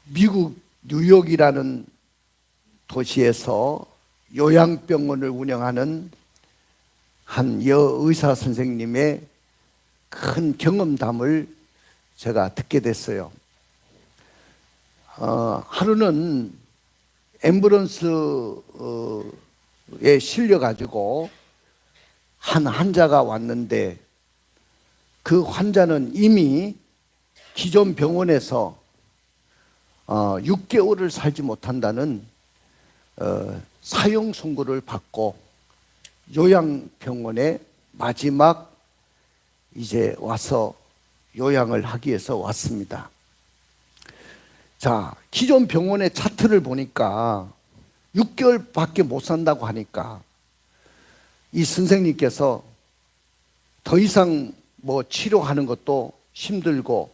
미국 뉴욕이라는 도시에서 요양병원을 운영하는 한 여의사 선생님의 큰 경험담을 제가 듣게 됐어요. 하루는 앰뷸런스에 실려가지고 한 환자가 왔는데, 그 환자는 이미 기존 병원에서 6개월을 살지 못한다는 사형 선고를 받고 요양병원에 마지막 이제 와서 요양을 하기 위해서 왔습니다. 자, 기존 병원의 차트를 보니까 6개월밖에 못 산다고 하니까 이 선생님께서 더 이상 치료하는 것도 힘들고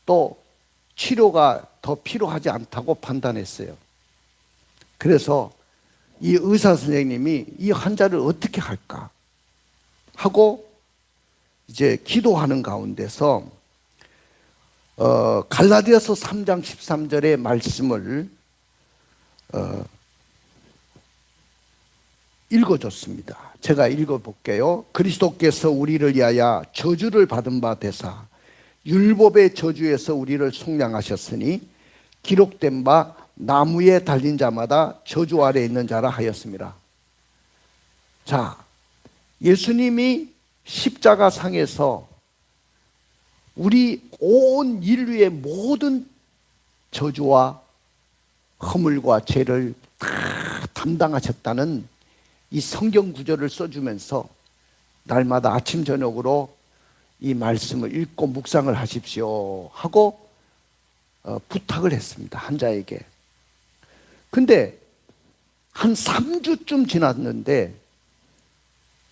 또 치료가 더 필요하지 않다고 판단했어요. 그래서 이 의사 선생님이 이 환자를 어떻게 할까 하고 이제 기도하는 가운데서 갈라디아서 3장 13절의 말씀을 읽어줬습니다. 제가 읽어볼게요. 그리스도께서 우리를 위하여 저주를 받은 바 되사 율법의 저주에서 우리를 속량하셨으니 기록된 바 나무에 달린 자마다 저주 아래 있는 자라 하였습니다. 자, 예수님이 십자가 상에서 우리 온 인류의 모든 저주와 허물과 죄를 다 담당하셨다는 이 성경 구절을 써주면서 날마다 아침 저녁으로 이 말씀을 읽고 묵상을 하십시오 하고 부탁을 했습니다, 환자에게. 근데 한 3주쯤 지났는데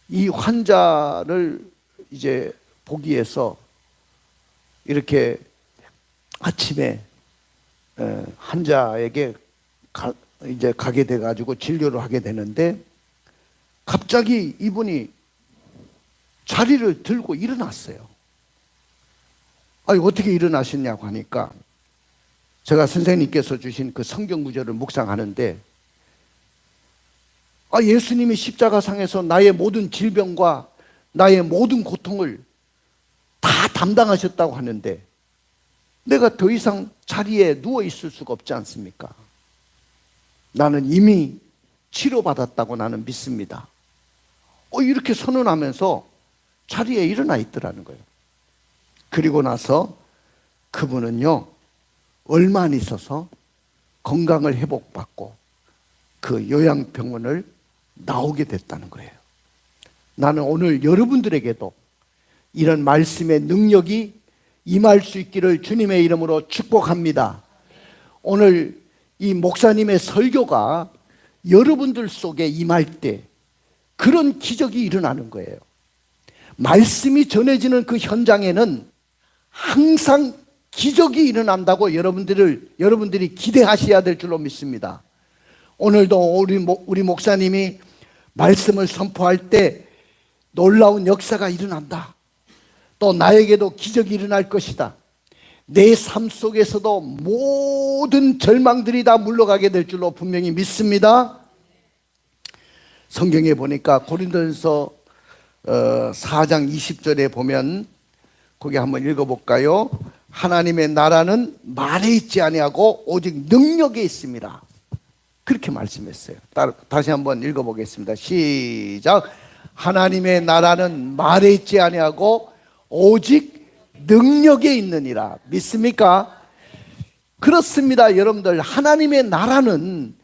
이 환자를 이제 보기 위해서 이렇게 아침에 환자에게 이제 가게 돼가지고 진료를 하게 되는데, 갑자기 이분이 자리를 들고 일어났어요. 아니, 어떻게 일어나셨냐고 하니까 제가 선생님께서 주신 그 성경 구절을 묵상하는데, 예수님이 십자가상에서 나의 모든 질병과 나의 모든 고통을 다 담당하셨다고 하는데 내가 더 이상 자리에 누워 있을 수가 없지 않습니까? 나는 이미 치료받았다고 나는 믿습니다. 이렇게 선언하면서 자리에 일어나 있더라는 거예요. 그리고 나서 그분은요, 얼마 안 있어서 건강을 회복받고 그 요양병원을 나오게 됐다는 거예요. 나는 오늘 여러분들에게도 이런 말씀의 능력이 임할 수 있기를 주님의 이름으로 축복합니다. 오늘 이 목사님의 설교가 여러분들 속에 임할 때 그런 기적이 일어나는 거예요. 말씀이 전해지는 그 현장에는 항상 기적이 일어난다고 여러분들이 기대하셔야 될 줄로 믿습니다. 오늘도 우리 목사님이 말씀을 선포할 때 놀라운 역사가 일어난다. 또 나에게도 기적이 일어날 것이다. 내 삶 속에서도 모든 절망들이 다 물러가게 될 줄로 분명히 믿습니다. 성경에 보니까 고린도전서 4장 20절에 보면, 거기 한번 읽어볼까요? 하나님의 나라는 말에 있지 아니하고 오직 능력에 있습니다. 그렇게 말씀했어요. 다시 한번 읽어보겠습니다. 시작. 하나님의 나라는 말에 있지 아니하고 오직 능력에 있느니라. 믿습니까? 그렇습니다. 여러분들, 하나님의 나라는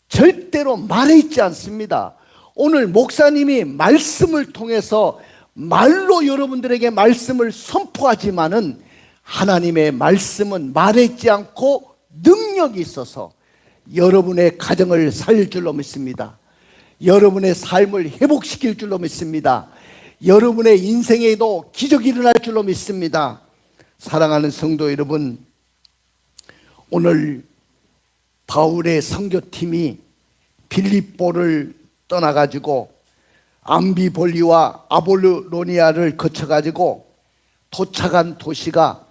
절대로 말에 있지 않습니다. 오늘 목사님이 말씀을 통해서 말로 여러분들에게 말씀을 선포하지만은 하나님의 말씀은 말에 있지 않고 능력이 있어서 여러분의 가정을 살릴 줄로 믿습니다. 여러분의 삶을 회복시킬 줄로 믿습니다. 여러분의 인생에도 기적이 일어날 줄로 믿습니다. 사랑하는 성도 여러분, 오늘 바울의 선교팀이 빌립보를 떠나가지고 암비볼리와 아볼로니아를 거쳐가지고 도착한 도시가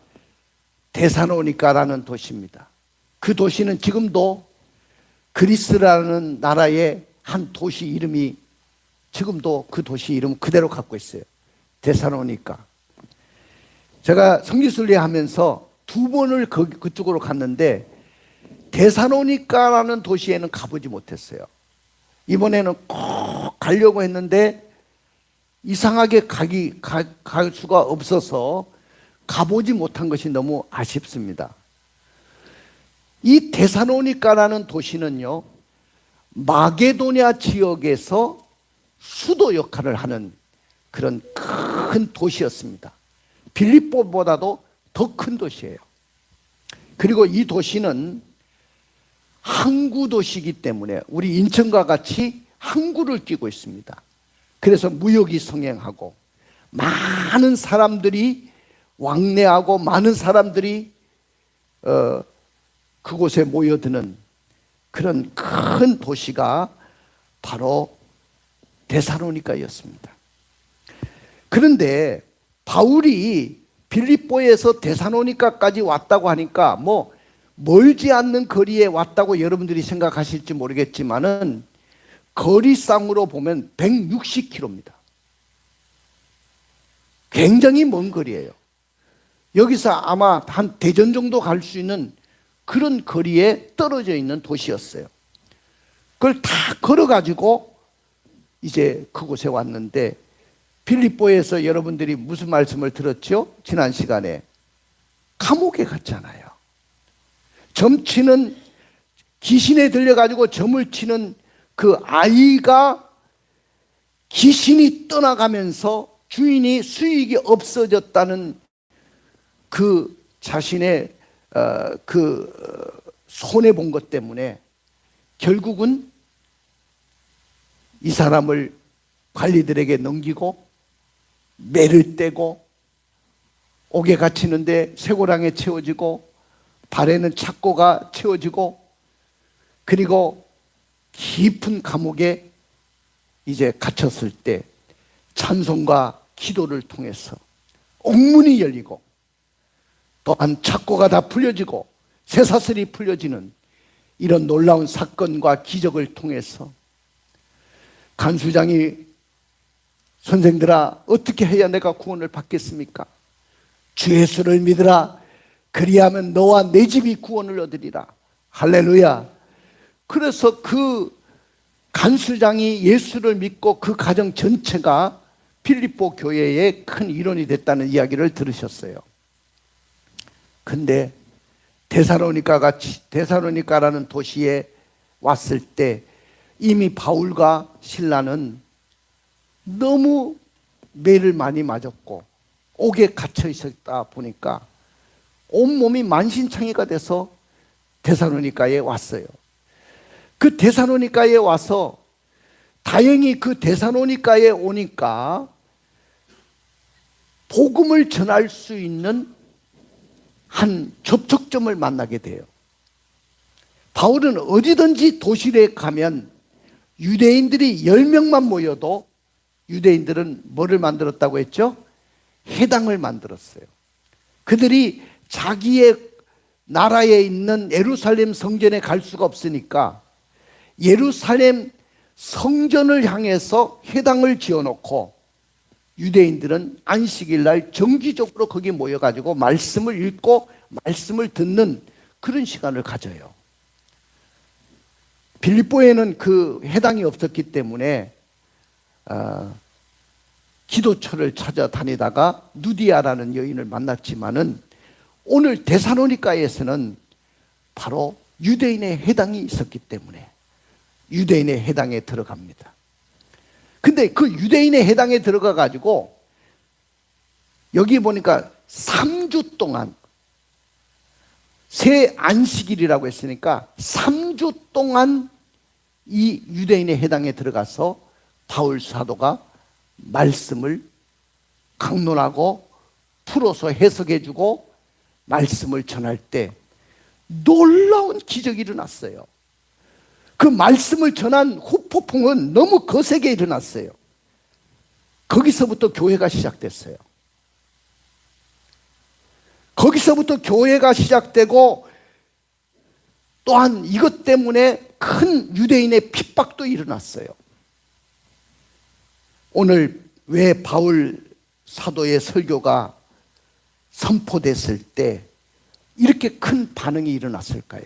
데살로니가라는 도시입니다. 그 도시는 지금도 그리스라는 나라의 한 도시 이름이 지금도 그 도시 이름 그대로 갖고 있어요. 데살로니가. 제가 성지순례 하면서 2번을 그쪽으로 갔는데 데살로니가라는 도시에는 가보지 못했어요. 이번에는 꼭 가려고 했는데 이상하게 갈 수가 없어서 가보지 못한 것이 너무 아쉽습니다. 이 데살로니가라는 도시는요, 마게도냐 지역에서 수도 역할을 하는 그런 큰 도시였습니다. 빌립보보다도 더 큰 도시예요. 그리고 이 도시는 항구 도시이기 때문에 우리 인천과 같이 항구를 끼고 있습니다. 그래서 무역이 성행하고 많은 사람들이 왕래하고 많은 사람들이 그곳에 모여드는 그런 큰 도시가 바로 데살로니가였습니다. 그런데 바울이 빌립보에서 데살로니가까지 왔다고 하니까 뭐 멀지 않는 거리에 왔다고 여러분들이 생각하실지 모르겠지만은 거리상으로 보면 160km입니다. 굉장히 먼 거리예요. 여기서 아마 한 대전 정도 갈 수 있는 그런 거리에 떨어져 있는 도시였어요. 그걸 다 걸어가지고 이제 그곳에 왔는데, 빌립보에서 여러분들이 무슨 말씀을 들었죠? 지난 시간에 감옥에 갔잖아요. 점치는, 귀신에 들려가지고 점을 치는 그 아이가 귀신이 떠나가면서 주인이 수익이 없어졌다는 그 자신의 손해본 것 때문에 결국은 이 사람을 관리들에게 넘기고 매를 떼고 옥에 갇히는데 쇠고랑에 채워지고 발에는 착고가 채워지고, 그리고 깊은 감옥에 이제 갇혔을 때 찬송과 기도를 통해서 옥문이 열리고 또한 착고가 다 풀려지고 쇠사슬이 풀려지는 이런 놀라운 사건과 기적을 통해서 간수장이 선생들아, 어떻게 해야 내가 구원을 받겠습니까? 주 예수를 믿으라. 그리하면 너와 내 집이 구원을 얻으리라. 할렐루야. 그래서 그 간수장이 예수를 믿고 그 가정 전체가 빌립보 교회의 큰 일원이 됐다는 이야기를 들으셨어요. 근데 데살로니가라는 도시에 왔을 때 이미 바울과 실라는 너무 매를 많이 맞았고 옥에 갇혀 있었다 보니까 온몸이 만신창이가 돼서 데살로니가에 왔어요. 그 데살로니가에 와서 다행히 그 데살로니가에 오니까 복음을 전할 수 있는 한 접촉점을 만나게 돼요. 바울은 어디든지 도시에 가면 유대인들이 10명만 모여도 유대인들은 뭐를 만들었다고 했죠? 회당을 만들었어요. 그들이 자기의 나라에 있는 예루살렘 성전에 갈 수가 없으니까 예루살렘 성전을 향해서 회당을 지어놓고 유대인들은 안식일 날 정기적으로 거기 모여가지고 말씀을 읽고 말씀을 듣는 그런 시간을 가져요. 빌립보에는 그 회당이 없었기 때문에 기도처를 찾아다니다가 누디아라는 여인을 만났지만은 오늘 데살로니가에서는 바로 유대인의 회당이 있었기 때문에 유대인의 회당에 들어갑니다. 근데 그 유대인의 회당에 들어가 가지고 여기 보니까 3주 동안, 새 안식일이라고 했으니까 3주 동안 이 유대인의 회당에 들어가서 바울 사도가 말씀을 강론하고 풀어서 해석해주고 말씀을 전할 때 놀라운 기적이 일어났어요. 그 말씀을 전한 후폭풍은 너무 거세게 일어났어요. 거기서부터 교회가 시작됐어요. 거기서부터 교회가 시작되고 또한 이것 때문에 큰 유대인의 핍박도 일어났어요. 오늘 왜 바울 사도의 설교가 선포됐을 때 이렇게 큰 반응이 일어났을까요?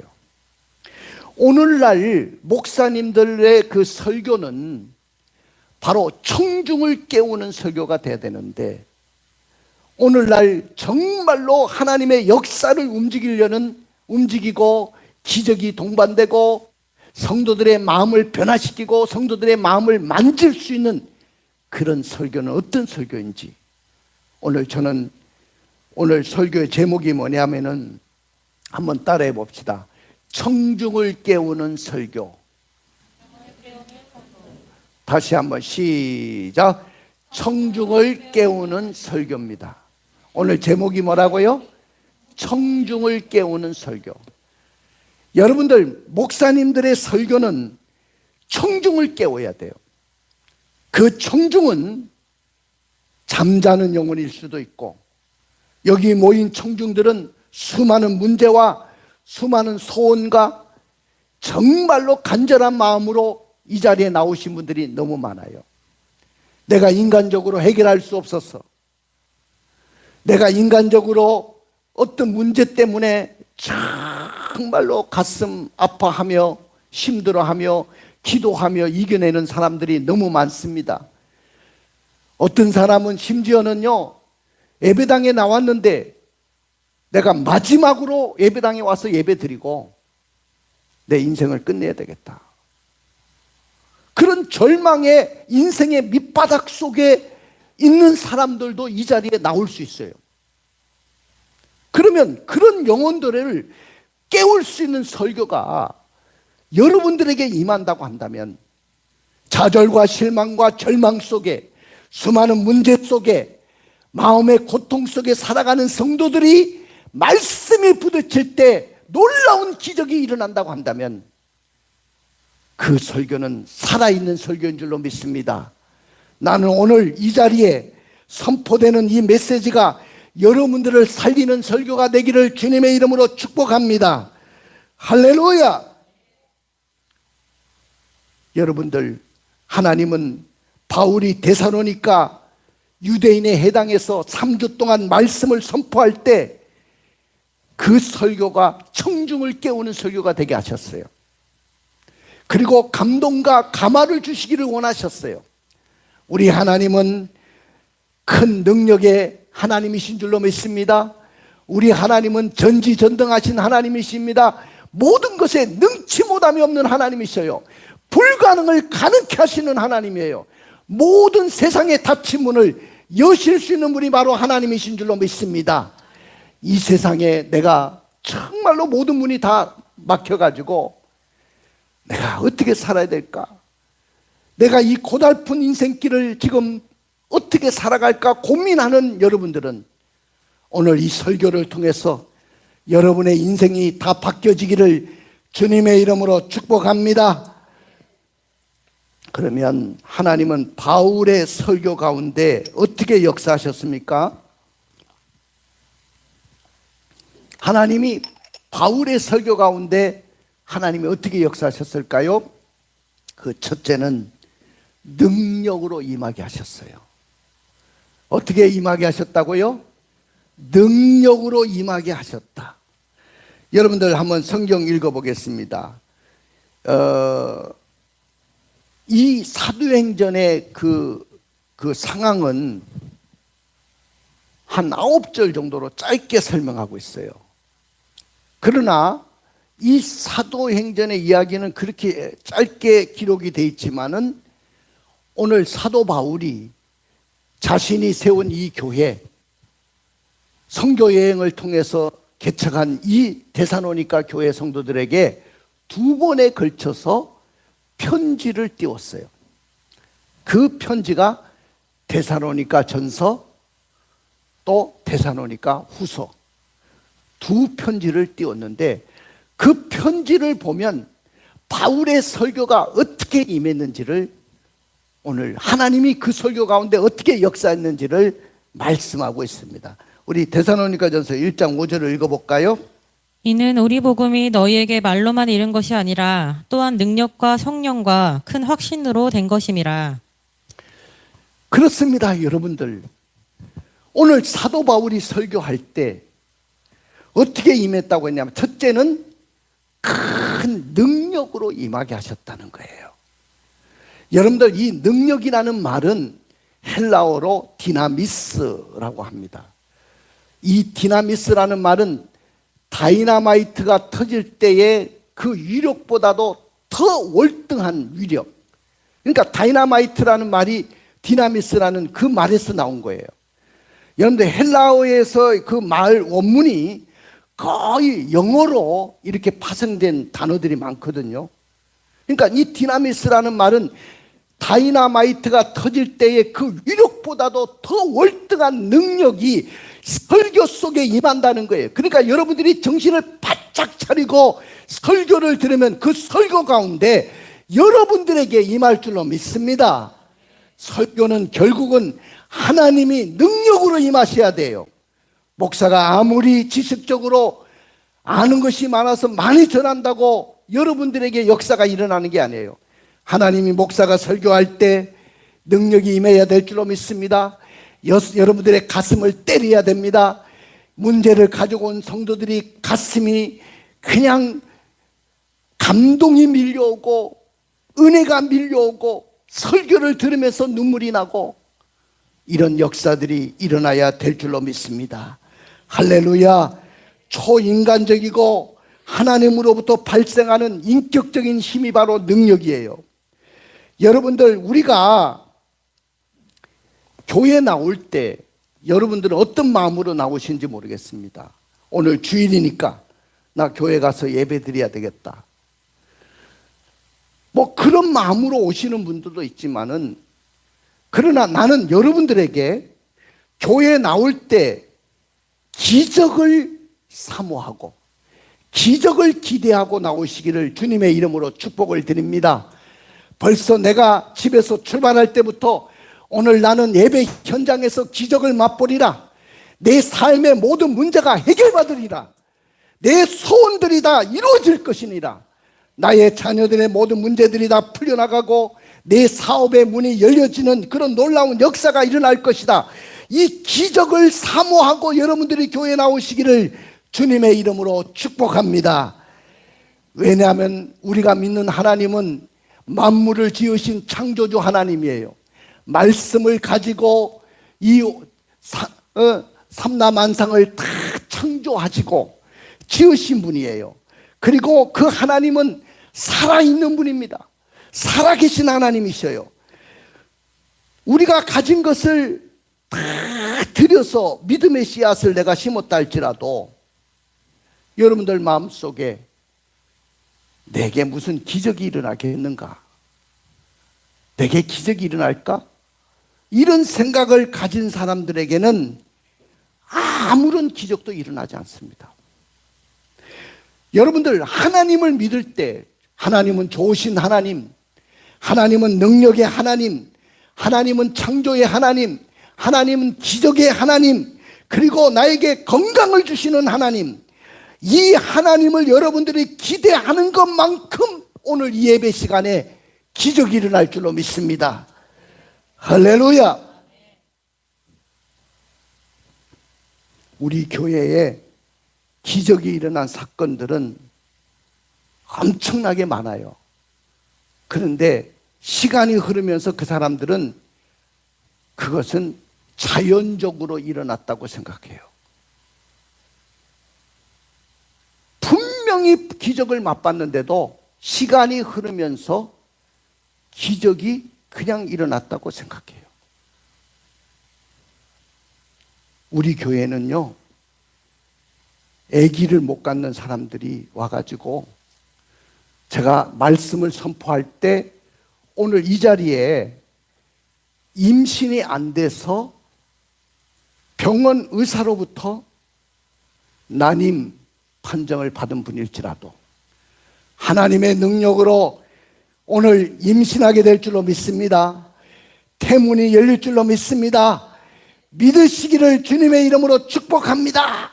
오늘날 목사님들의 그 설교는 바로 청중을 깨우는 설교가 돼야 되는데, 오늘날 정말로 하나님의 역사를 움직이고 기적이 동반되고 성도들의 마음을 변화시키고 성도들의 마음을 만질 수 있는 그런 설교는 어떤 설교인지, 저는 오늘 설교의 제목이 뭐냐면은 한번 따라해 봅시다. 청중을 깨우는 설교. 다시 한번 시작. 청중을 깨우는 설교입니다. 오늘 제목이 뭐라고요? 청중을 깨우는 설교. 여러분들, 목사님들의 설교는 청중을 깨워야 돼요. 그 청중은 잠자는 영혼일 수도 있고, 여기 모인 청중들은 수많은 문제와 수많은 소원과 정말로 간절한 마음으로 이 자리에 나오신 분들이 너무 많아요. 내가 인간적으로 해결할 수 없어서, 내가 인간적으로 어떤 문제 때문에 정말로 가슴 아파하며 힘들어하며 기도하며 이겨내는 사람들이 너무 많습니다. 어떤 사람은 심지어는요, 예배당에 나왔는데 내가 마지막으로 예배당에 와서 예배 드리고 내 인생을 끝내야 되겠다, 그런 절망의 인생의 밑바닥 속에 있는 사람들도 이 자리에 나올 수 있어요. 그러면 그런 영혼들을 깨울 수 있는 설교가 여러분들에게 임한다고 한다면, 좌절과 실망과 절망 속에, 수많은 문제 속에, 마음의 고통 속에 살아가는 성도들이 말씀이 부딪힐 때 놀라운 기적이 일어난다고 한다면, 그 설교는 살아있는 설교인 줄로 믿습니다. 나는 오늘 이 자리에 선포되는 이 메시지가 여러분들을 살리는 설교가 되기를 주님의 이름으로 축복합니다. 할렐루야. 여러분들, 하나님은 바울이 데살로니가 유대인의 해당에서 3주 동안 말씀을 선포할 때 그 설교가 청중을 깨우는 설교가 되게 하셨어요. 그리고 감동과 감화를 주시기를 원하셨어요. 우리 하나님은 큰 능력의 하나님이신 줄로 믿습니다. 우리 하나님은 전지전능하신 하나님이십니다. 모든 것에 능치 못함이 없는 하나님이셔요. 불가능을 가능케 하시는 하나님이에요. 모든 세상의 닫힌 문을 여실 수 있는 분이 바로 하나님이신 줄로 믿습니다. 이 세상에 내가 정말로 모든 문이 다 막혀가지고 내가 어떻게 살아야 될까? 내가 이 고달픈 인생길을 지금 어떻게 살아갈까 고민하는 여러분들은 오늘 이 설교를 통해서 여러분의 인생이 다 바뀌어지기를 주님의 이름으로 축복합니다. 그러면 하나님은 바울의 설교 가운데 어떻게 역사하셨습니까? 하나님이 바울의 설교 가운데 하나님이 어떻게 역사하셨을까요? 그 첫째는 능력으로 임하게 하셨어요. 어떻게 임하게 하셨다고요? 능력으로 임하게 하셨다. 여러분들 한번 성경 읽어보겠습니다. 이 사도행전의 그 상황은 한 9절 정도로 짧게 설명하고 있어요. 그러나 이 사도행전의 이야기는 그렇게 짧게 기록이 되어 있지만은 오늘 사도 바울이 자신이 세운 이 교회, 선교 여행을 통해서 개척한 이 데살로니가 교회 성도들에게 2번에 걸쳐서 편지를 띄웠어요. 그 편지가 데살로니가 전서 또 데살로니가 후서, 2 편지를 띄웠는데 그 편지를 보면 바울의 설교가 어떻게 임했는지를, 오늘 하나님이 그 설교 가운데 어떻게 역사했는지를 말씀하고 있습니다. 우리 데살로니가전서 1장 5절을 읽어볼까요? 이는 우리 복음이 너희에게 말로만 이른 것이 아니라 또한 능력과 성령과 큰 확신으로 된 것임이라. 그렇습니다, 여러분들. 오늘 사도 바울이 설교할 때 어떻게 임했다고 했냐면, 첫째는 큰 능력으로 임하게 하셨다는 거예요. 여러분들, 이 능력이라는 말은 헬라어로 디나미스라고 합니다. 이 디나미스라는 말은 다이나마이트가 터질 때의 그 위력보다도 더 월등한 위력. 그러니까 다이나마이트라는 말이 디나미스라는 그 말에서 나온 거예요. 여러분들, 헬라어에서 그 말 원문이 거의 영어로 이렇게 파생된 단어들이 많거든요. 그러니까 이 디나미스라는 말은 다이나마이트가 터질 때의 그 위력보다도 더 월등한 능력이 설교 속에 임한다는 거예요. 그러니까 여러분들이 정신을 바짝 차리고 설교를 들으면 그 설교 가운데 여러분들에게 임할 줄로 믿습니다. 설교는 결국은 하나님이 능력으로 임하셔야 돼요. 목사가 아무리 지식적으로 아는 것이 많아서 많이 전한다고 여러분들에게 역사가 일어나는 게 아니에요. 하나님이 목사가 설교할 때 능력이 임해야 될 줄로 믿습니다. 여러분들의 가슴을 때려야 됩니다. 문제를 가지고 온 성도들이 가슴이 그냥 감동이 밀려오고 은혜가 밀려오고 설교를 들으면서 눈물이 나고 이런 역사들이 일어나야 될 줄로 믿습니다. 할렐루야. 초인간적이고 하나님으로부터 발생하는 인격적인 힘이 바로 능력이에요. 여러분들, 우리가 교회 나올 때 여러분들은 어떤 마음으로 나오시는지 모르겠습니다. 오늘 주일이니까 나 교회 가서 예배 드려야 되겠다, 뭐 그런 마음으로 오시는 분들도 있지만은, 그러나 나는 여러분들에게 교회 나올 때 기적을 사모하고 기적을 기대하고 나오시기를 주님의 이름으로 축복을 드립니다. 벌써 내가 집에서 출발할 때부터 오늘 나는 예배 현장에서 기적을 맛보리라. 내 삶의 모든 문제가 해결받으리라. 내 소원들이 다 이루어질 것이니라. 나의 자녀들의 모든 문제들이 다 풀려나가고 내 사업의 문이 열려지는 그런 놀라운 역사가 일어날 것이다. 이 기적을 사모하고 여러분들이 교회에 나오시기를 주님의 이름으로 축복합니다. 왜냐하면 우리가 믿는 하나님은 만물을 지으신 창조주 하나님이에요. 말씀을 가지고 이 삼라만상을 다 창조하시고 지으신 분이에요. 그리고 그 하나님은 살아있는 분입니다. 살아계신 하나님이셔요. 우리가 가진 것을 다 들여서 믿음의 씨앗을 내가 심었다 할지라도 여러분들 마음속에 내게 무슨 기적이 일어나겠는가? 내게 기적이 일어날까? 이런 생각을 가진 사람들에게는 아무런 기적도 일어나지 않습니다. 여러분들, 하나님을 믿을 때 하나님은 좋으신 하나님, 하나님은 능력의 하나님, 하나님은 창조의 하나님, 하나님은 기적의 하나님, 그리고 나에게 건강을 주시는 하나님, 이 하나님을 여러분들이 기대하는 것만큼 오늘 이 예배 시간에 기적이 일어날 줄로 믿습니다. 할렐루야. 우리 교회에 기적이 일어난 사건들은 엄청나게 많아요. 그런데 시간이 흐르면서 그 사람들은 그것은 자연적으로 일어났다고 생각해요. 분명히 기적을 맛봤는데도 시간이 흐르면서 기적이 그냥 일어났다고 생각해요. 우리 교회는요, 아기를 못 갖는 사람들이 와가지고 제가 말씀을 선포할 때 오늘 이 자리에 임신이 안 돼서 병원 의사로부터 난임 판정을 받은 분일지라도 하나님의 능력으로 오늘 임신하게 될 줄로 믿습니다. 태문이 열릴 줄로 믿습니다. 믿으시기를 주님의 이름으로 축복합니다.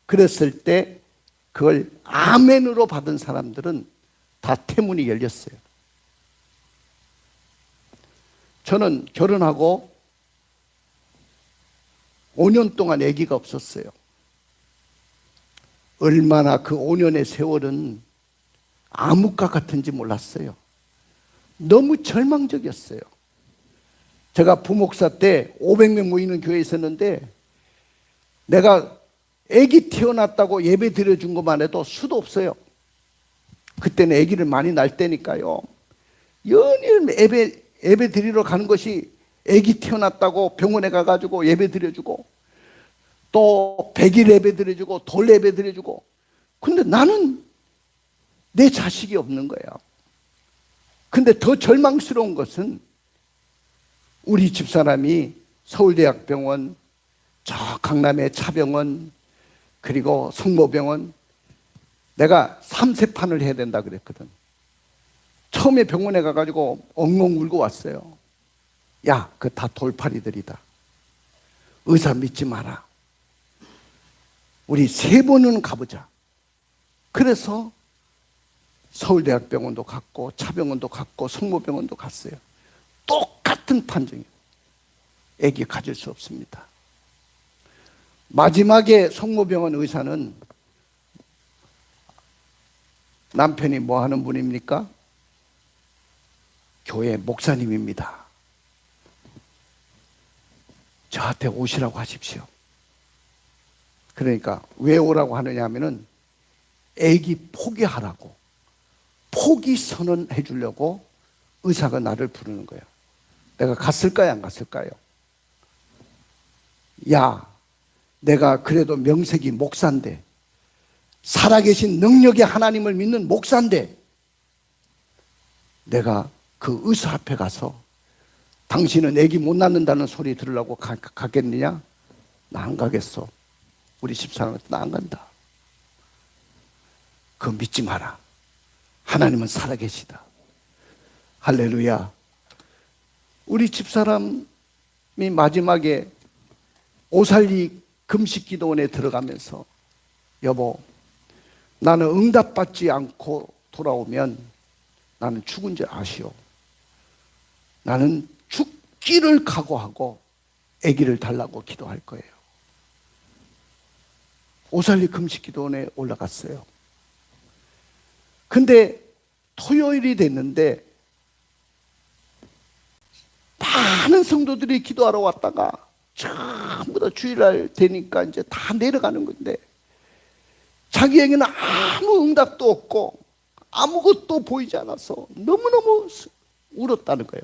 그랬을 때 그걸 아멘으로 받은 사람들은 다 태문이 열렸어요. 저는 결혼하고 5년 동안 아기가 없었어요. 얼마나 그 5년의 세월은 암흑과 같은지 몰랐어요. 너무 절망적이었어요. 제가 부목사 때 500명 모이는 교회에 있었는데 내가 아기 태어났다고 예배 드려준 것만 해도 수도 없어요. 그때는 아기를 많이 낳을 때니까요. 연일 예배 드리러 가는 것이 아기 태어났다고 병원에 가가지고 예배 드려주고 또 100일 예배 드려주고 돌 예배 드려주고. 근데 나는 내 자식이 없는 거예요. 근데 더 절망스러운 것은 우리 집사람이 서울대학병원, 저 강남의 차병원, 그리고 성모병원, 내가 3세판을 해야 된다 그랬거든. 처음에 병원에 가가지고 엉엉 울고 왔어요. 야, 그 다 돌팔이들이다. 의사 믿지 마라. 우리 3번은 가보자. 그래서 서울대학병원도 갔고 차병원도 갔고 성모병원도 갔어요. 똑같은 판정이에요. 아기 가질 수 없습니다. 마지막에 성모병원 의사는 남편이 뭐 하는 분입니까? 교회 목사님입니다. 저한테 오시라고 하십시오. 그러니까 왜 오라고 하느냐 하면은 아기 포기하라고, 포기 선언해 주려고 의사가 나를 부르는 거예요. 내가 갔을까요, 안 갔을까요? 야, 내가 그래도 명색이 목사인데, 살아계신 능력의 하나님을 믿는 목사인데, 내가 그 의사 앞에 가서 당신은 아기 못 낳는다는 소리 들으려고 가겠느냐? 나 안 가겠어. 우리 집사람한테 나 안 간다. 그거 믿지 마라. 하나님은 살아계시다. 할렐루야. 우리 집사람이 마지막에 오살리 금식기도원에 들어가면서 여보, 나는 응답받지 않고 돌아오면 나는 죽은 줄 아시오. 나는 죽기를 각오하고 아기를 달라고 기도할 거예요. 오살리 금식기도원에 올라갔어요. 근데 토요일이 됐는데 많은 성도들이 기도하러 왔다가 전부 다 주일날 되니까 이제 다 내려가는 건데 자기에게는 아무 응답도 없고 아무것도 보이지 않아서 너무너무 울었다는 거예요.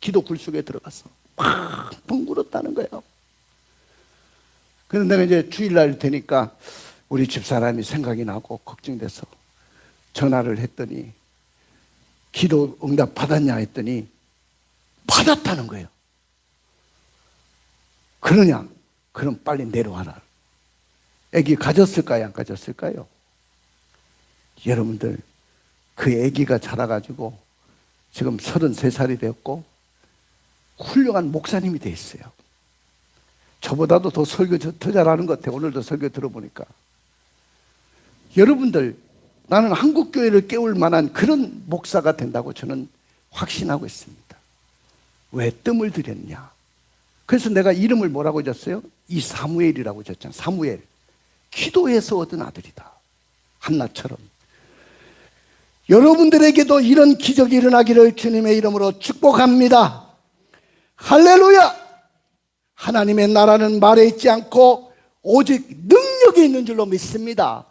기도 굴속에 들어가서 펑펑 울었다는 거예요. 그런데 내가 이제 주일날 되니까 우리 집사람이 생각이 나고 걱정돼서 전화를 했더니 기도 응답 받았냐 했더니 받았다는 거예요. 그러냐? 그럼 빨리 내려와라. 아기 가졌을까요? 안 가졌을까요? 여러분들, 그 아기가 자라가지고 지금 33살이 되었고 훌륭한 목사님이 돼 있어요. 저보다도 더 설교 더 잘하는 것 같아요. 오늘도 설교 들어보니까. 여러분들, 나는 한국교회를 깨울 만한 그런 목사가 된다고 저는 확신하고 있습니다. 왜 뜸을 들였냐? 그래서 내가 이름을 뭐라고 줬어요? 이 사무엘이라고 줬잖아요. 사무엘. 기도해서 얻은 아들이다. 한나처럼. 여러분들에게도 이런 기적이 일어나기를 주님의 이름으로 축복합니다. 할렐루야! 하나님의 나라는 말에 있지 않고 오직 능력이 있는 줄로 믿습니다.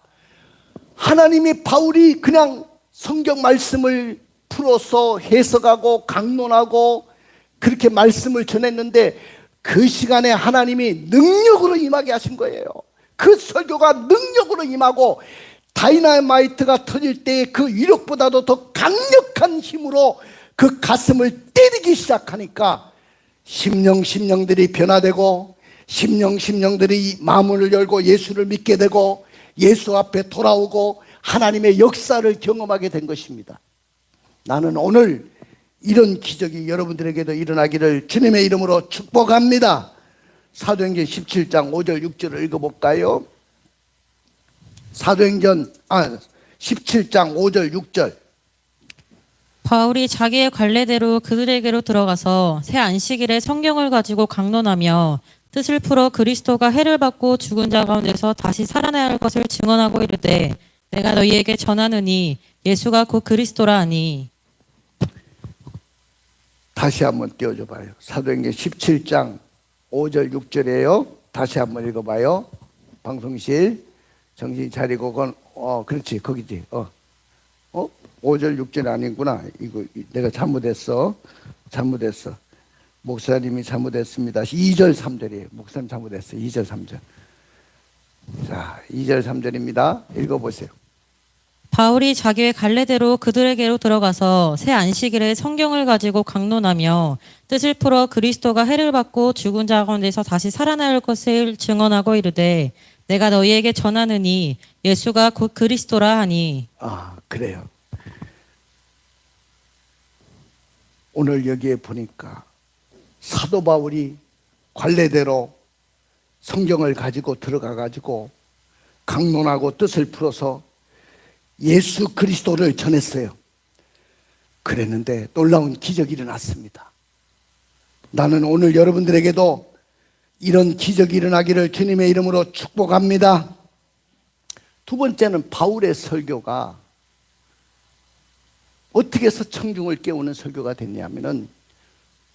하나님이 바울이 그냥 성경 말씀을 풀어서 해석하고 강론하고 그렇게 말씀을 전했는데 그 시간에 하나님이 능력으로 임하게 하신 거예요. 그 설교가 능력으로 임하고 다이나마이트가 터질 때 그 위력보다도 더 강력한 힘으로 그 가슴을 때리기 시작하니까 심령들이 변화되고 심령들이 마음을 열고 예수를 믿게 되고 예수 앞에 돌아오고 하나님의 역사를 경험하게 된 것입니다. 나는 오늘 이런 기적이 여러분들에게도 일어나기를 주님의 이름으로 축복합니다. 사도행전 17장 5절 6절을 읽어볼까요? 사도행전 17장 5절 6절. 바울이 자기의 관례대로 그들에게로 들어가서 새 안식일에 성경을 가지고 강론하며 뜻을 풀어 그리스도가 해를 받고 죽은 자 가운데서 다시 살아나야 할 것을 증언하고 이르되 내가 너희에게 전하느니 예수가 곧 그리스도라 하니. 다시 한번 띄워줘 봐요. 사도행전 17장 5절 6절이에요. 다시 한번 읽어봐요. 방송실 정신 차리고 그건 그렇지 거기지. 5절 6절 아니구나. 이거 내가 잘못했어. 목사님이 잘못했습니다. 2절 3절이에요. 목사님 잘못했어요. 2절 3절. 자, 2절 3절입니다. 읽어보세요. 바울이 자기의 관례대로 그들에게로 들어가서 새 안식일에 성경을 가지고 강론하며 뜻을 풀어 그리스도가 해를 받고 죽은 자 가운데서 다시 살아나야 할 것을 증언하고 이르되 내가 너희에게 전하느니 예수가 곧 그리스도라 하니. 그래요. 오늘 여기에 보니까 사도 바울이 관례대로 성경을 가지고 들어가 가지고 강론하고 뜻을 풀어서 예수 그리스도를 전했어요. 그랬는데 놀라운 기적이 일어났습니다. 나는 오늘 여러분들에게도 이런 기적이 일어나기를 주님의 이름으로 축복합니다. 두 번째는 바울의 설교가 어떻게 해서 청중을 깨우는 설교가 됐냐면은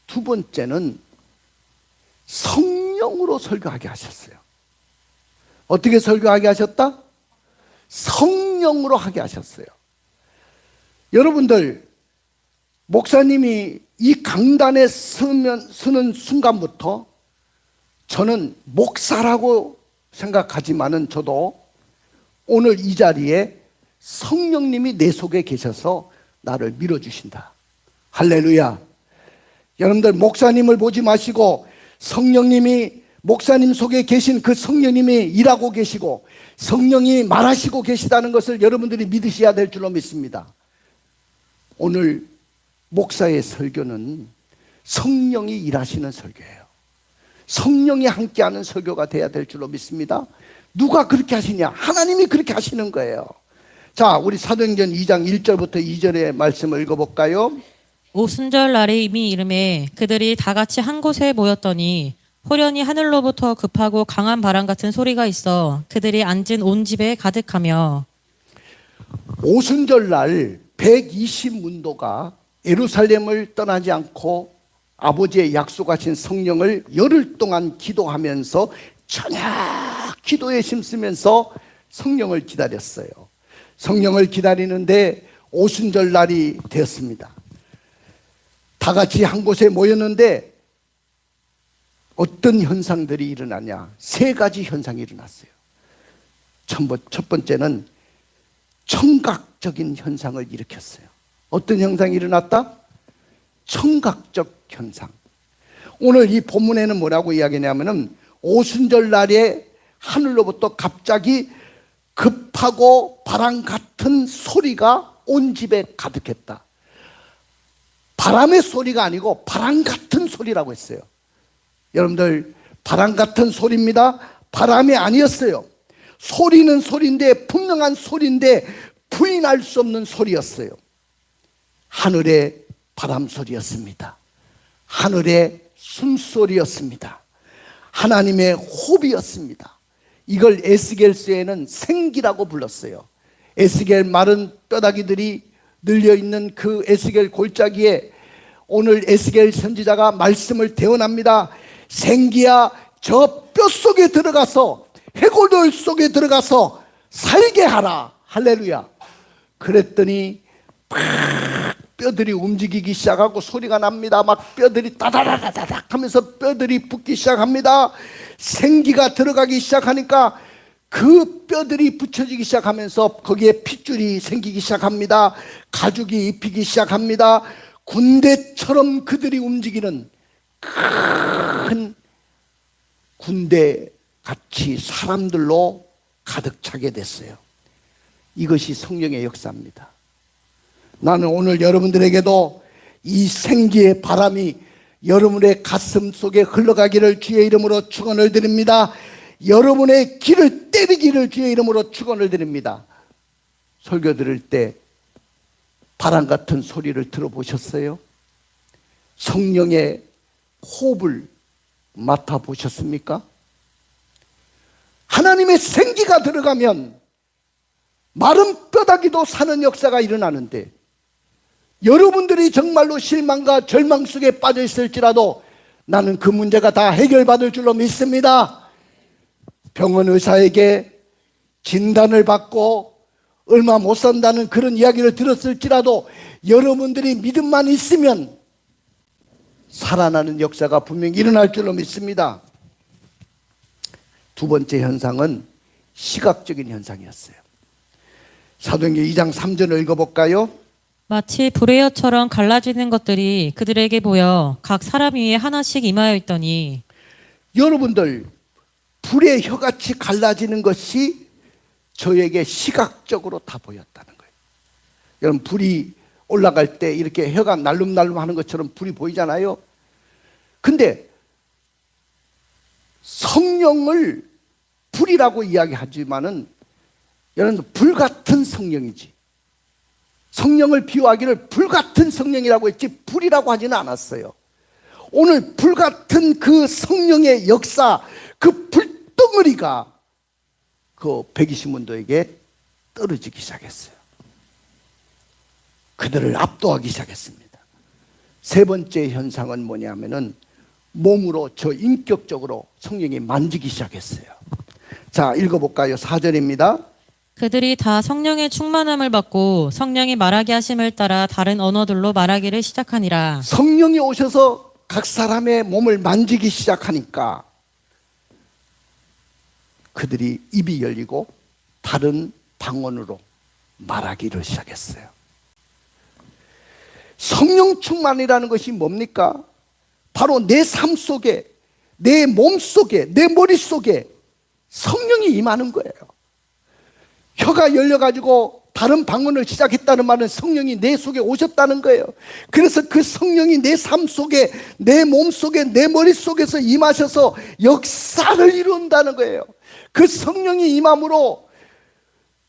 두 번째는 성령으로 설교하게 하셨어요. 어떻게 설교하게 하셨다? 성령으로 하게 하셨어요. 여러분들, 목사님이 이 강단에 서는 순간부터 저는 목사라고 생각하지만은 저도 오늘 이 자리에 성령님이 내 속에 계셔서 나를 밀어주신다. 할렐루야. 여러분들, 목사님을 보지 마시고 성령님이 목사님 속에 계신 그 성령님이 일하고 계시고 성령이 말하시고 계시다는 것을 여러분들이 믿으셔야 될 줄로 믿습니다. 오늘 목사의 설교는 성령이 일하시는 설교예요. 성령이 함께하는 설교가 돼야 될 줄로 믿습니다. 누가 그렇게 하시냐? 하나님이 그렇게 하시는 거예요. 자, 우리 사도행전 2장 1절부터 2절의 말씀을 읽어볼까요? 오순절 날에 이미 이름에 그들이 다 같이 한 곳에 모였더니 호련히 하늘로부터 급하고 강한 바람 같은 소리가 있어 그들이 앉은 온 집에 가득하며. 오순절 날 120문도가 예루살렘을 떠나지 않고 아버지의 약속하신 성령을 열흘 동안 기도하면서 저녁 기도에 힘쓰면서 성령을 기다렸어요. 성령을 기다리는데 오순절 날이 되었습니다. 다 같이 한 곳에 모였는데 어떤 현상들이 일어나냐? 세 가지 현상이 일어났어요. 첫 번째는 청각적인 현상을 일으켰어요. 어떤 현상이 일어났다? 청각적 현상. 오늘 이 본문에는 뭐라고 이야기냐면은 오순절 날에 하늘로부터 갑자기 급하고 바람 같은 소리가 온 집에 가득했다. 바람의 소리가 아니고 바람 같은 소리라고 했어요. 여러분들, 바람 같은 소리입니다. 바람이 아니었어요. 소리는 소리인데, 분명한 소리인데 부인할 수 없는 소리였어요. 하늘의 바람 소리였습니다. 하늘의 숨소리였습니다. 하나님의 호흡이었습니다. 이걸 에스겔서에는 생기라고 불렀어요. 에스겔 마른 뼈다귀들이 늘려있는 그 에스겔 골짜기에 오늘 에스겔 선지자가 말씀을 대언합니다. 생기야, 저 뼈 속에 들어가서 해골들 속에 들어가서 살게 하라. 할렐루야. 그랬더니 막 뼈들이 움직이기 시작하고 소리가 납니다. 막 뼈들이 따다다다닥 하면서 뼈들이 붙기 시작합니다. 생기가 들어가기 시작하니까 그 뼈들이 붙여지기 시작하면서 거기에 핏줄이 생기기 시작합니다. 가죽이 입히기 시작합니다. 군대처럼 그들이 움직이는 큰 군대같이 사람들로 가득 차게 됐어요. 이것이 성령의 역사입니다. 나는 오늘 여러분들에게도 이 생기의 바람이 여러분의 가슴 속에 흘러가기를 주의 이름으로 축원을 드립니다. 여러분의 길을 때리기를 주의 이름으로 축원을 드립니다. 설교 들을 때 바람 같은 소리를 들어보셨어요? 성령의 호흡을 맡아보셨습니까? 하나님의 생기가 들어가면 마른 뼈다귀도 사는 역사가 일어나는데, 여러분들이 정말로 실망과 절망 속에 빠져 있을지라도 나는 그 문제가 다 해결받을 줄로 믿습니다. 병원 의사에게 진단을 받고 얼마 못 산다는 그런 이야기를 들었을지라도 여러분들이 믿음만 있으면 살아나는 역사가 분명히 일어날 줄로 믿습니다. 두 번째 현상은 시각적인 현상이었어요. 사도행전 2장 3절을 읽어볼까요? 마치 불의 혀처럼 갈라지는 것들이 그들에게 보여 각 사람 위에 하나씩 임하여 있더니. 여러분들, 불의 혀같이 갈라지는 것이 저에게 시각적으로 다 보였다는 거예요. 여러분, 불이 올라갈 때 이렇게 혀가 날름날름 하는 것처럼 불이 보이잖아요. 근데 성령을 불이라고 이야기하지만은 여러분, 불같은 성령이지. 성령을 비유하기를 불같은 성령이라고 했지 불이라고 하지는 않았어요. 오늘 불같은 그 성령의 역사, 그 불덩어리가 그 120문도에게 떨어지기 시작했어요. 그들을 압도하기 시작했습니다. 세 번째 현상은 뭐냐면은 몸으로 저 인격적으로 성령이 만지기 시작했어요. 자, 읽어볼까요? 4절입니다. 그들이 다 성령의 충만함을 받고 성령이 말하게 하심을 따라 다른 언어들로 말하기를 시작하니라. 성령이 오셔서 각 사람의 몸을 만지기 시작하니까 그들이 입이 열리고 다른 방언으로 말하기를 시작했어요. 성령 충만이라는 것이 뭡니까? 바로 내 삶 속에, 내 몸 속에, 내 머릿속에 성령이 임하는 거예요. 혀가 열려가지고 다른 방언을 시작했다는 말은 성령이 내 속에 오셨다는 거예요. 그래서 그 성령이 내 삶 속에, 내 몸 속에, 내 머릿속에서 임하셔서 역사를 이룬다는 거예요. 그 성령이 임함으로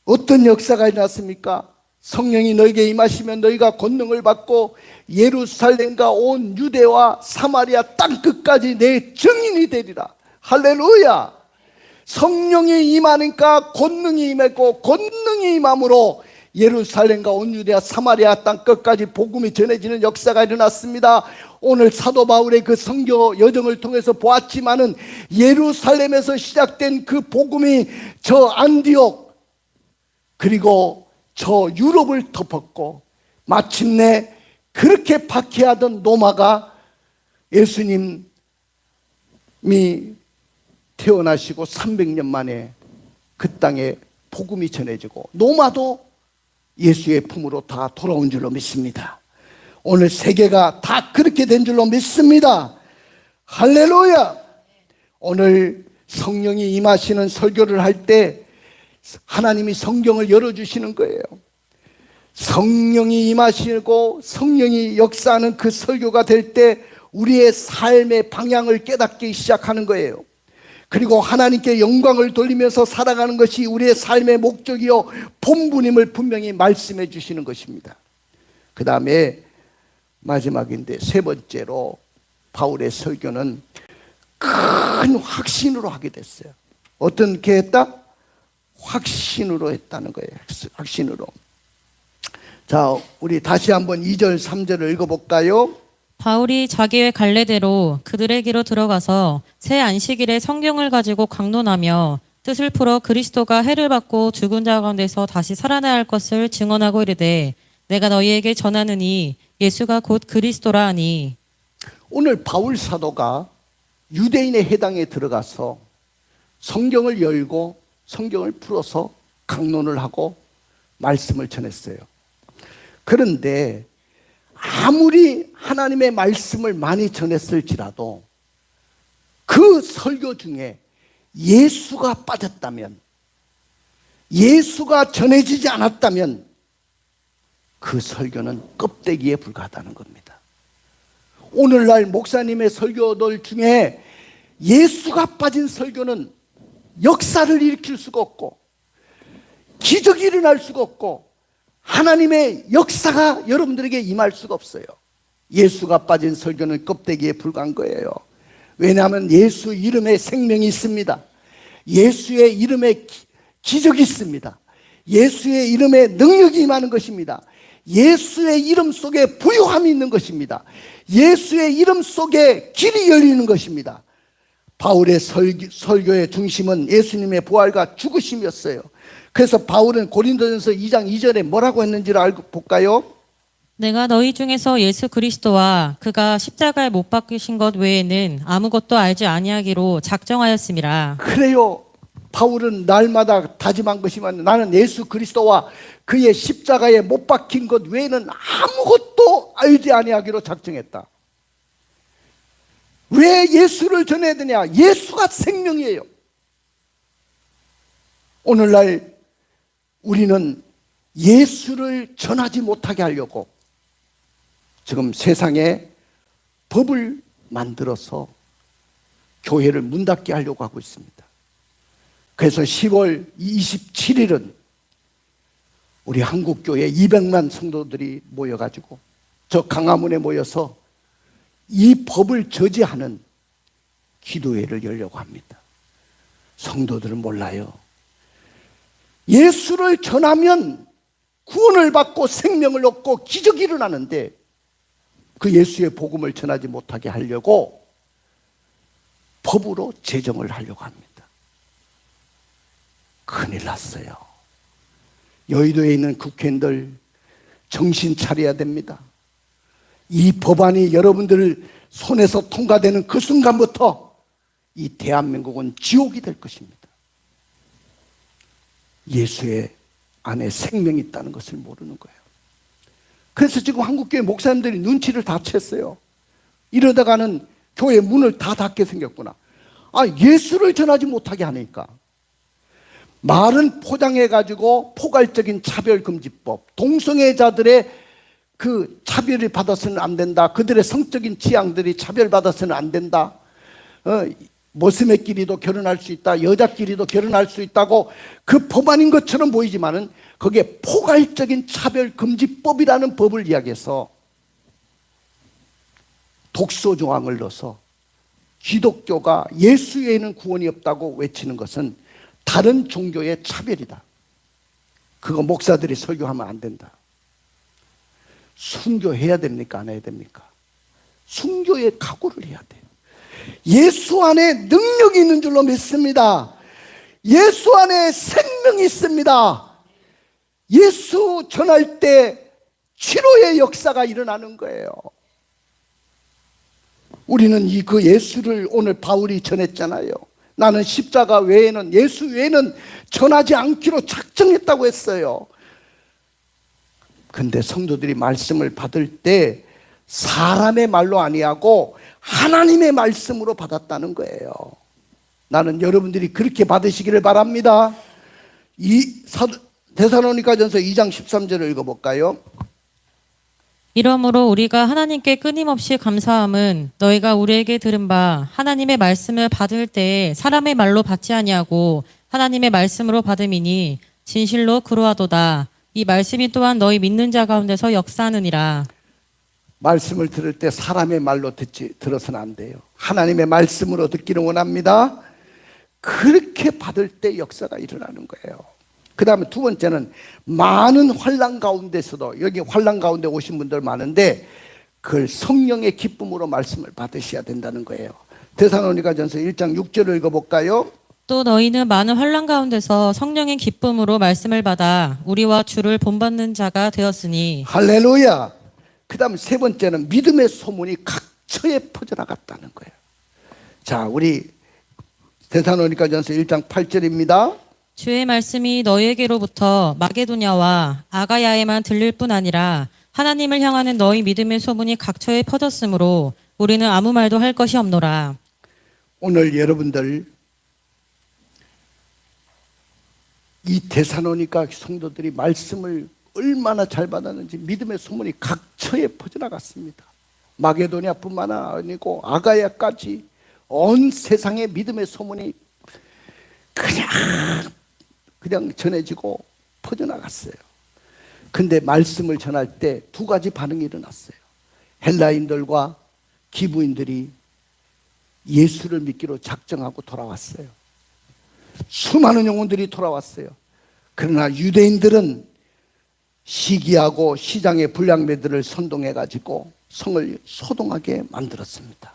어떤 역사가 일어났습니까? 성령이 너에게 임하시면 너희가 권능을 받고 예루살렘과 온 유대와 사마리아 땅끝까지 내 증인이 되리라. 할렐루야. 성령이 임하니까 권능이 임했고, 권능이 임함으로 예루살렘과 온 유대와 사마리아 땅끝까지 복음이 전해지는 역사가 일어났습니다. 오늘 사도 바울의 그 선교 여정을 통해서 보았지만은 예루살렘에서 시작된 그 복음이 저 안디옥 그리고 저 유럽을 덮었고, 마침내 그렇게 박해하던 로마가 예수님이 태어나시고 300년 만에 그 땅에 복음이 전해지고 로마도 예수의 품으로 다 돌아온 줄로 믿습니다. 오늘 세계가 다 그렇게 된 줄로 믿습니다. 할렐루야. 오늘 성령이 임하시는 설교를 할 때 하나님이 성경을 열어주시는 거예요. 성령이 임하시고 성령이 역사하는 그 설교가 될 때 우리의 삶의 방향을 깨닫기 시작하는 거예요. 그리고 하나님께 영광을 돌리면서 살아가는 것이 우리의 삶의 목적이요 본분임을 분명히 말씀해 주시는 것입니다. 그 다음에 마지막인데 세 번째로 바울의 설교는 큰 확신으로 하게 됐어요. 어떻게 했다? 확신으로 했다는 거예요. 확신으로. 자, 우리 다시 한번 2절 3절을 읽어볼까요? 바울이 자기의 갈래대로 그들에게로 들어가서 새 안식일에 성경을 가지고 강론하며 뜻을 풀어 그리스도가 해를 받고 죽은 자 가운데서 다시 살아나야 할 것을 증언하고 이르되 내가 너희에게 전하느니 예수가 곧 그리스도라 하니. 오늘 바울 사도가 유대인의 회당에 들어가서 성경을 열고 성경을 풀어서 강론을 하고 말씀을 전했어요. 그런데 아무리 하나님의 말씀을 많이 전했을지라도 그 설교 중에 예수가 빠졌다면, 예수가 전해지지 않았다면 그 설교는 껍데기에 불과하다는 겁니다. 오늘날 목사님의 설교들 중에 예수가 빠진 설교는 역사를 일으킬 수가 없고 기적이 일어날 수가 없고 하나님의 역사가 여러분들에게 임할 수가 없어요. 예수가 빠진 설교는 껍데기에 불과한 거예요. 왜냐하면 예수 이름에 생명이 있습니다. 예수의 이름에 기적이 있습니다. 예수의 이름에 능력이 임하는 것입니다. 예수의 이름 속에 부유함이 있는 것입니다. 예수의 이름 속에 길이 열리는 것입니다. 바울의 설교의 중심은 예수님의 부활과 죽으심이었어요. 그래서 바울은 고린도전서 2장 2절에 뭐라고 했는지를 알고 볼까요? 내가 너희 중에서 예수 그리스도와 그가 십자가에 못 박히신 것 외에는 아무것도 알지 아니하기로 작정하였음이라. 그래요. 바울은 날마다 다짐한 것이면 나는 예수 그리스도와 그의 십자가에 못 박힌 것 외에는 아무것도 알지 아니하기로 작정했다. 왜 예수를 전해야 되냐? 예수가 생명이에요. 오늘날 우리는 예수를 전하지 못하게 하려고 지금 세상에 법을 만들어서 교회를 문 닫게 하려고 하고 있습니다. 그래서 10월 27일은 우리 한국교회 200만 성도들이 모여가지고 저 강화문에 모여서 이 법을 저지하는 기도회를 열려고 합니다. 성도들은 몰라요. 예수를 전하면 구원을 받고 생명을 얻고 기적이 일어나는데 그 예수의 복음을 전하지 못하게 하려고 법으로 제정을 하려고 합니다. 큰일 났어요. 여의도에 있는 국회의원들 정신 차려야 됩니다. 이 법안이 여러분들 손에서 통과되는 그 순간부터 이 대한민국은 지옥이 될 것입니다. 예수의 안에 생명이 있다는 것을 모르는 거예요. 그래서 지금 한국교회 목사님들이 눈치를 다 챘어요. 이러다가는 교회 문을 다 닫게 생겼구나. 예수를 전하지 못하게 하니까. 말은 포장해가지고 포괄적인 차별금지법, 동성애자들의 그 차별이 받아서는 안 된다. 그들의 성적인 취향들이 차별받아서는 안 된다. 모스매끼리도 결혼할 수 있다. 여자끼리도 결혼할 수 있다고 그 법안인 것처럼 보이지만은 거기에 포괄적인 차별금지법이라는 법을 이야기해서 독소 조항을 넣어서 기독교가 예수 외에는 구원이 없다고 외치는 것은 다른 종교의 차별이다. 그거 목사들이 설교하면 안 된다. 순교해야 됩니까? 안 해야 됩니까? 순교의 각오를 해야 돼요. 예수 안에 능력이 있는 줄로 믿습니다. 예수 안에 생명이 있습니다. 예수 전할 때 치료의 역사가 일어나는 거예요. 우리는 그 예수를 오늘 바울이 전했잖아요. 나는 십자가 외에는 예수 외에는 전하지 않기로 작정했다고 했어요. 근데 성도들이 말씀을 받을 때 사람의 말로 아니하고 하나님의 말씀으로 받았다는 거예요. 나는 여러분들이 그렇게 받으시기를 바랍니다. 데살로니가전서 2장 13절을 읽어볼까요? 이러므로 우리가 하나님께 끊임없이 감사함은 너희가 우리에게 들은 바 하나님의 말씀을 받을 때 사람의 말로 받지 아니하고 하나님의 말씀으로 받음이니 진실로 그러하도다. 이 말씀이 또한 너희 믿는 자 가운데서 역사하느니라. 말씀을 들을 때 사람의 말로 들어서는 안 돼요. 하나님의 말씀으로 듣기를 원합니다. 그렇게 받을 때 역사가 일어나는 거예요. 그 다음에 두 번째는 많은 환난 가운데서도, 여기 환난 가운데 오신 분들 많은데 그걸 성령의 기쁨으로 말씀을 받으셔야 된다는 거예요. 데살로니가전서 1장 6절을 읽어볼까요? 또 너희는 많은 환난 가운데서 성령의 기쁨으로 말씀을 받아 우리와 주를 본받는 자가 되었으니. 할렐루야. 그 다음 세 번째는 믿음의 소문이 각처에 퍼져나갔다는 거예요. 자, 우리 데살로니가전서 1장 8절입니다. 주의 말씀이 너희에게로부터 마게도냐와 아가야에만 들릴 뿐 아니라 하나님을 향하는 너희 믿음의 소문이 각처에 퍼졌으므로 우리는 아무 말도 할 것이 없노라. 오늘 여러분들 이 데살로니가 성도들이 말씀을 얼마나 잘 받았는지 믿음의 소문이 각처에 퍼져나갔습니다. 마게도냐뿐만 아니고 아가야까지 온 세상에 믿음의 소문이 그냥 전해지고 퍼져나갔어요. 근데 말씀을 전할 때 두 가지 반응이 일어났어요. 헬라인들과 기부인들이 예수를 믿기로 작정하고 돌아왔어요. 수많은 영혼들이 돌아왔어요. 그러나 유대인들은 시기하고 시장의 불량배들을 선동해가지고 성을 소동하게 만들었습니다.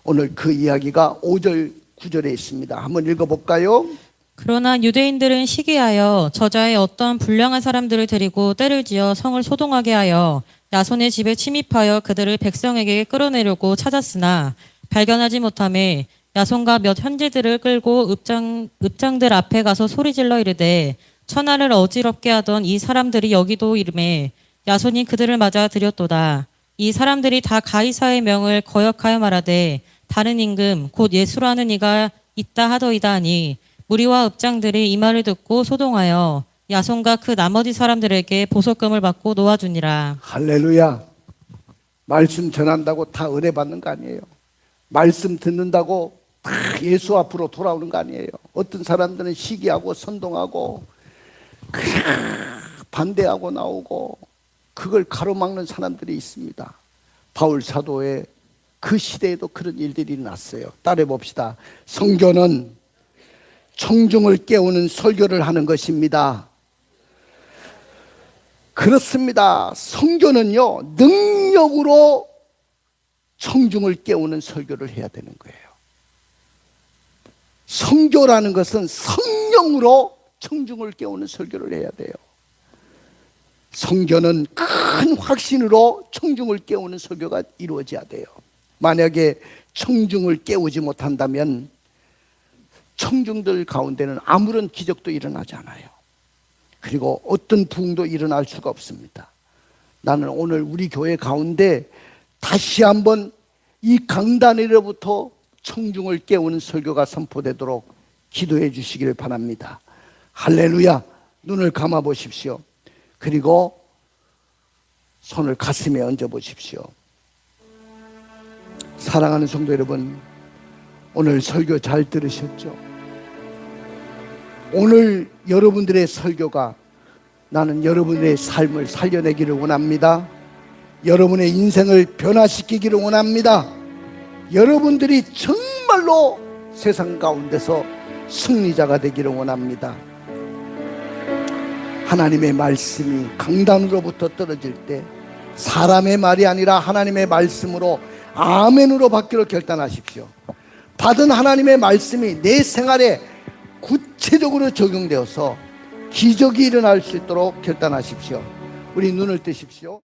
오늘 그 이야기가 5절 9절에 있습니다. 한번 읽어볼까요? 그러나 유대인들은 시기하여 저자의 어떤 불량한 사람들을 데리고 때를 지어 성을 소동하게 하여 야손의 집에 침입하여 그들을 백성에게 끌어내려고 찾았으나 발견하지 못하매 야손과 몇 현지들을 끌고 읍장들 앞에 가서 소리질러 이르되 천하를 어지럽게 하던 이 사람들이 여기도 이르매 야손이 그들을 맞아 들였도다. 이 사람들이 다 가이사의 명을 거역하여 말하되 다른 임금 곧 예수라는 이가 있다 하더이다 하니 무리와 읍장들이 이 말을 듣고 소동하여 야손과 그 나머지 사람들에게 보석금을 받고 놓아주니라. 할렐루야. 말씀 전한다고 다 은혜받는 거 아니에요. 말씀 듣는다고 다 예수 앞으로 돌아오는 거 아니에요. 어떤 사람들은 시기하고 선동하고 반대하고 나오고 그걸 가로막는 사람들이 있습니다. 바울 사도의 그 시대에도 그런 일들이 일어났어요. 따라해 봅시다. 성교는 청중을 깨우는 설교를 하는 것입니다. 그렇습니다. 성교는요, 능력으로 청중을 깨우는 설교를 해야 되는 거예요. 성교라는 것은 성령으로 청중을 깨우는 설교를 해야 돼요. 성교는 큰 확신으로 청중을 깨우는 설교가 이루어져야 돼요. 만약에 청중을 깨우지 못한다면 청중들 가운데는 아무런 기적도 일어나지 않아요. 그리고 어떤 부흥도 일어날 수가 없습니다. 나는 오늘 우리 교회 가운데 다시 한번 이 강단으로부터 청중을 깨우는 설교가 선포되도록 기도해 주시기를 바랍니다. 할렐루야. 눈을 감아 보십시오. 그리고 손을 가슴에 얹어 보십시오. 사랑하는 성도 여러분, 오늘 설교 잘 들으셨죠? 오늘 여러분들의 설교가 나는 여러분의 삶을 살려내기를 원합니다. 여러분의 인생을 변화시키기를 원합니다. 여러분들이 정말로 세상 가운데서 승리자가 되기를 원합니다. 하나님의 말씀이 강단으로부터 떨어질 때 사람의 말이 아니라 하나님의 말씀으로 아멘으로 받기로 결단하십시오. 받은 하나님의 말씀이 내 생활에 구체적으로 적용되어서 기적이 일어날 수 있도록 결단하십시오. 우리 눈을 뜨십시오.